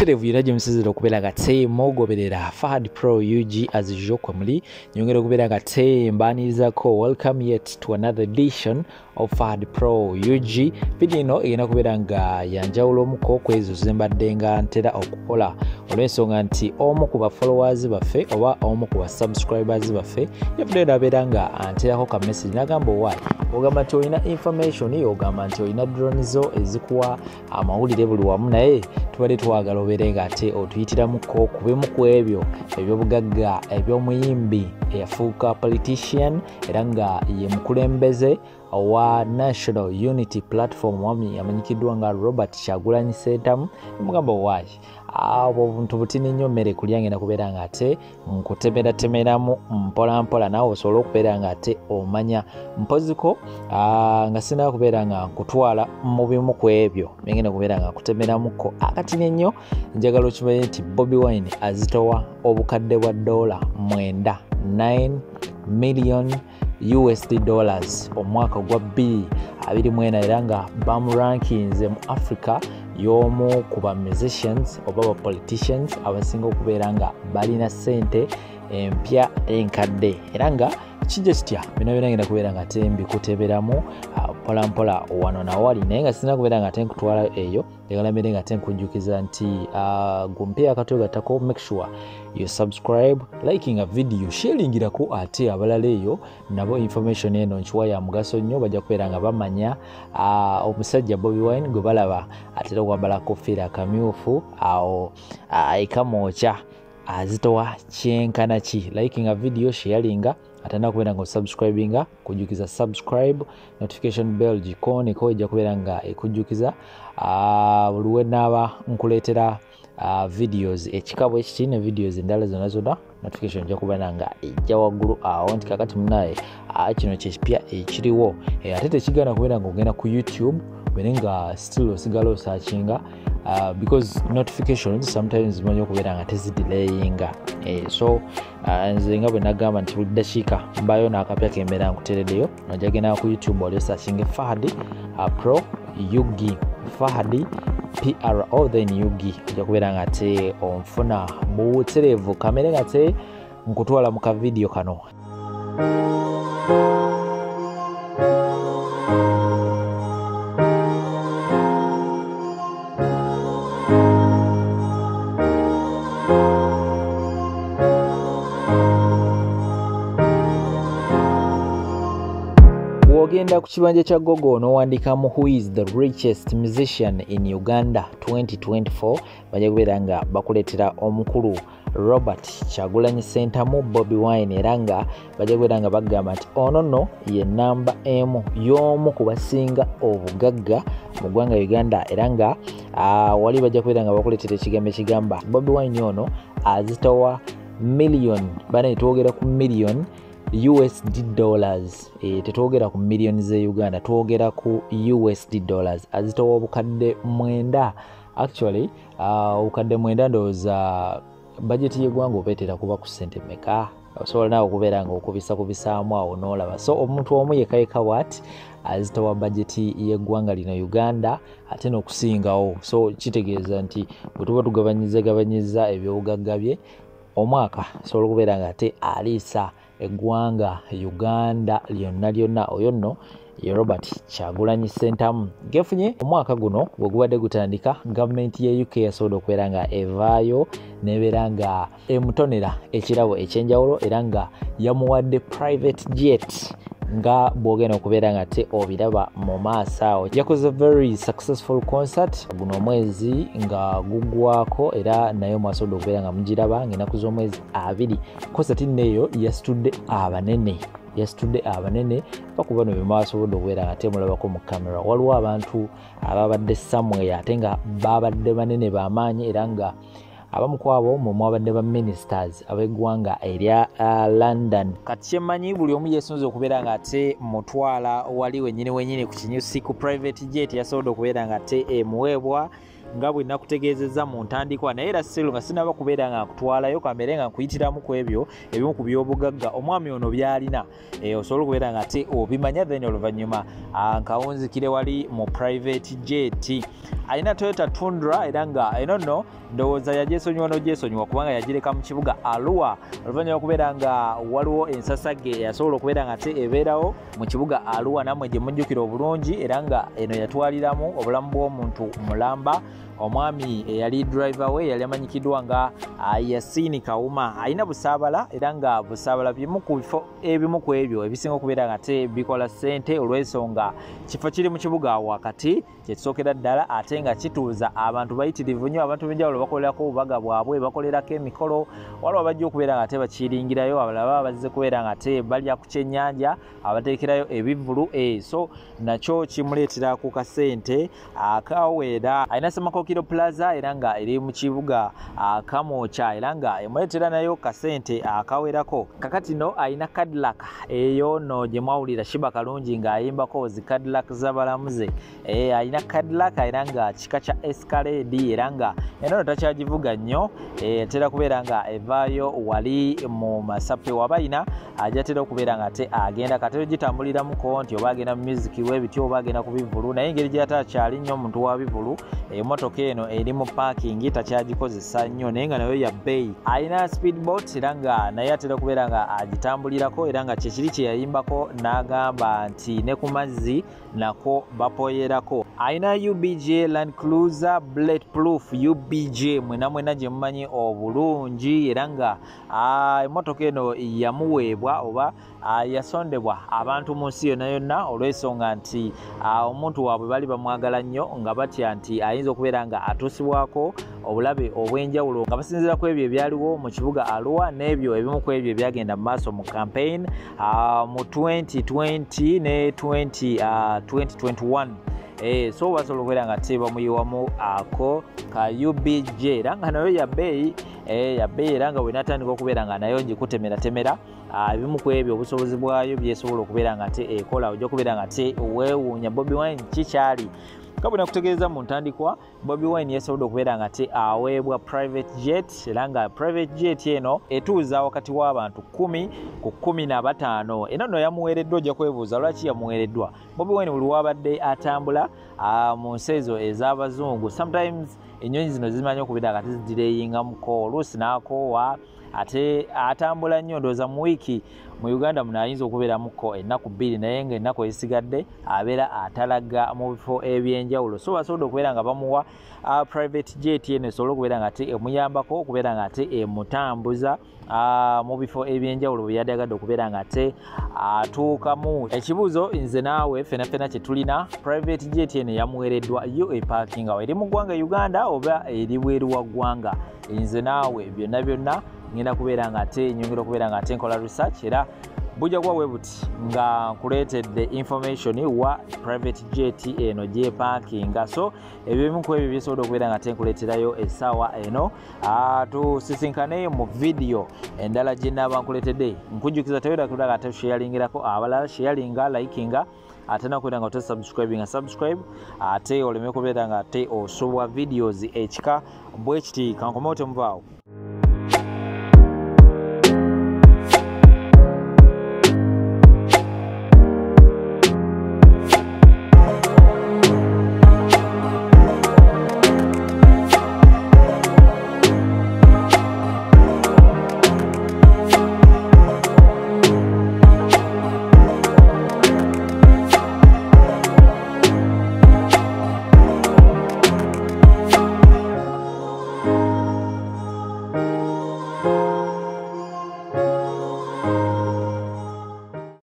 Muterevu yiraje musiziro kubera gatse mogoberera Fahad Pro UG as usual kwa muli nyongera kubera gatse mbaniza ko welcome yet to another edition of Fahad Pro UG. Video ino igena kubera nga yanjawulo muko kwezo zembaddenga ntera okukola olwensonga nti omu ku ba followers baffe oba omu ku ba subscribers baffe yavudde abera nga anterako ka message nagamba why ogamba nti olina information ogamba nti olina drone zo ezikuwa amawulire buli wamu naye tubadde twagala oberenga ate otuyitiramuko kubemu ku ebyo ebyobugagga ebyomuyimbi eyafuuka politician era nga ye mukulembeze wa National Unity Platform wami amanyikiddwa nga Robert Kyagulanyi Ssentamu mugamba why abo buntu butini nnyo mmere kulya ngenda kubeera nga ate nkutemeratemeramu mpola mpola naawe osobola okubeera nga ate omanya mpoziko nga sinaba kubeera nga nkutwala mu bimu ku ebyo ngenda kubeera nga nkutemeramuko akatini ennyo njagala okimanye nti Bobi Wine azitowa obukadde bwa $9 million USD dollars omwaka gwa 2024 era nga bamurankinze mu Africa yomu kuba musicians oba politicians abasinga okubeera nga balina sente empya enkadde era nga kijja kitya bino byonna ngenda kubeera nga tembi kuteberamu mpola mpola wano na wali naye nga sina kubeera nga tenkutwala eyo egalambire nga tenkujjukiza nti gumpya akatoyo gattako make sure you subscribe liking a video sharingirako ate abalala eyo nabo information eno nkiwa ya mugaso nnyo bajja kubeera nga bamanya omusajja Bobi Wine gwe balaba atera okwambala kofiira akamyufu awo ekamwokya azitowa kyenkana ki liking a video sharinga atanda kubeera nga subscribinga kujjukiza subscribe notification bell gikoneko ejja kubeera nga ekujjukiza buluwe naaba nkuleetera videos ekikabo ekiti ne videos endala zonna zonna notification ejja kubeera nga ejja waggulu awo nti kakati munaye kino kyekipya ekiriwo ate tekigana kubeera nga ogenda ku YouTube bere nga still osigala osearchinga because notifications sometimes zimanyi okubeera nga tezidelayinga so nze nga bwe nagamba nti buli dakiika mbayo n'akapya kembeera nkutereddeyo nojja genda ku YouTube oli osearchinge Fahad Pro UG Fahad PRO then UG ojja kubeera nga te onfuna buterevu kamere nga te nkutwala mu ka video kano. Ogenda ku kibanja kya Google n'owandikamu who is the richest musician in Uganda 2024 bajja kubeera nga bakuleetera omukulu Robert Kyagulanyi Ssentamu Bobi Wine era nga bajja kubeera nga bagamba nti ono nno ye namba M y'omu ku basinga obugagga mu ggwanga Uganda era nga wali bajja kubeera nga bakuleetera ekigambo ekigamba Bobi Wine ono azitowa million bana twogera ku million USD dollars tetwogera ku million ze Uganda twogera ku USD dollars azitowa obukadde 9 actually obukadde 9 ndowooza budget y'eggwanga obeetera kuba ku sente meka osobola nawe okubeera nga okubisakubisaamu awo n'olaba so omuntu omu yekayeka wat azitowa budget y'eggwanga lino Uganda ate n'okusingawo so kitegeeza nti bwe tuba tugabanyiza ebyobugagga bye omwaka sobola okubeera nga ate aliisa eggwanga Uganda lyonna oyo nno ye Robert Kyagulanyi Ssentamu gefunye omwaka guno bwe gubadde gutandika gavumenti ye UK yasobola okubeera nga evaayo nebeera nga emutonera ekirabo ekyenjawulo era nga yamuwadde private jet nga bwogenda okubeera nga te obiraba mu maaso awo yakoze very successful concert guno omwezi nga gugwako era naye mwasobola okubeera nga mugiraba ng'ennaku z'omwezi 2 concert neeyo yasitudde abanene bakuba no bemwasobodde okubeera nga te mulabako mu kamera waliwo abantu ababadde somewhere ate nga babadde banene bamaanyi era nga abamu ku abo mwabadde ba ministers ab'eggwanga erya London. Kati kyemmanyi buli omu yeesunze okubeera nga ate mutwala wali wennyini ku kinyusi ku private jet yasobodde okubeera nga te emuweebwa nga bwe nakutegeezezza mu ntandikwa naye era still nga sinaba kubeera nga nkutwalayo kamere nga nkuyitiramu ku ebyo ebimu ku byobugagga omwami ono byalina osobola okubeera nga ate obimanya then oluvannyuma nkawunzikire wali mu private jet alina Toyota Tundra era nga eno nno ndowooza yagyesonyiwa kubanga yagireka mu kibuga Arua oluvannyuma okubeera nga waliwo ensasage eyasobola okubeera nga te ebeerawo mu kibuga Arua nammwe gye mujjukira obulungi era nga eno yatwaliramu obulamu bw'omuntu mulamba omwami eyali driver we yali amanyikiddwa nga Yasini Kawuma alina busaabala era nga busaabala bimu ku bifo ebimu ku ebyo ebisinga okubeera nga te bikola ssente olw'ensonga kifo kiri mu kibuga wakati kyekisookera ddala ate nga kituuza abantu bayitirivu nnyo abantu b'enjawulo bakolerako obubaga bwabwe bakolerako emikolo waliwo abajja okubeera nga te bakiringirayo abalala baba bazze kubeera nga te balya ku kyennyanja abateekerayo ebivulu so nakyo kimuleetera ku kasente akawera alina Semakokiro Plaza era nga eri mu kibuga Kamwokya era nga emuleetera nayo kasente akawerako kakati no alina Cadillac eyo no gye mwawulira Shiba Kalungi ng'ayimbako zi Cadillac z'abalamuze alina Cadillac era nga kika kya Escalade era nga eno takyagivuga nnyo etera kubeera nga evaayo wali mu Masape wabayina ajatera okubeera nga te agenda katero gitambuliramuko nti oba agenda mu music webityo oba agenda ku bivulu naye engeri gyatakyali nnyo omuntu wa bivulu emotoka eno eri mu parking takyagikozesa nnyo naye nga nayo ya bbeeyi alina speedboat era nga naye atera okubeera nga agitambulirako era nga kyekiri kye yayimbako n'agamba nti ne ku mazzi nako bapoyerako alina UBJ Land Cruiser Bulletproof UBJ mwena gye mumanyi obulungi era nga emotoka eno yamuweebwa oba yasondebwa abantu mu nsi yonna olw'ensonga nti omuntu waabwe bali bamwagala nnyo nga batya nti ayinza okubeera nga atuusibwako obulabe obw'enjawulo nga basinziira ku ebyo ebyaliwo mu kibuga Arua n'ebyo ebimu ku ebyo ebyagenda mu maaso mu campaign mu 2020 ne 2021 so basobola okubeera nga te bamuyiwamu ako ka UBJ era nga nayo ya bbeeyi era nga bwenatandika okubeera nga nayo ngikutemeratemera ebimu ku ebyo obusobozi bwayo byesobola okubeera nga te ekola ojja okubeera nga te weewuunya Bobi Wine kikyali kabwe nakutegeeza mu ntandikwa Bobi Wine yasobola okubeera nga te aweebwa private jet era nga private jet eno etuuza wakati w'abantu 10 ku 15 eno no yamuweereddwa ojja kwebuuza lwaki yamuweereddwa Bobi Wine buli wabadde atambula mu nsi ezo ez'abazungu sometimes ennyonyi zino zimanyi okubeera nga teziddireyingamuko oluusi n'akoowa ate atambula nnyo ndowooza mu wiiki mu Uganda muno ayinza okubeeramuko ennaku 2 naye nga ennaku ezisigadde abeera atalaga mu bifo eby'enjawulo so basobola okubeera nga bamuwa private jet eno esobola okubeera nga te emuyambako okubeera nga te emutambuza mu bifo eby'enjawulo bwe yadagadde okubeera nga te atuukamu ekibuuzo nze naawe fenafena kye tulina private jet eno yamuweereddwa yo eparkinga eri mu ggwanga Uganda oba eri bweru wa ggwanga nze naawe byonna ngenda kubeera nga te nyongera okubeera nga te nkola research era bujja kuba bwe buti nga nkuleetedde information wa private jet eno gyeparkinga so ebyo bimu ku ebyo byesobola okubeera nga te nkuleeterayo essaawa eno tusisinkane mu video endala gye nnaaba nkuleetedde nkujjukiza tewera kubeera nga te sharingirako abalala sharinga likinga ate nakubeera nga subscribe ate oleme kubeera nga te osobwa videos ekika bwe kiti kankomawo temuvaawo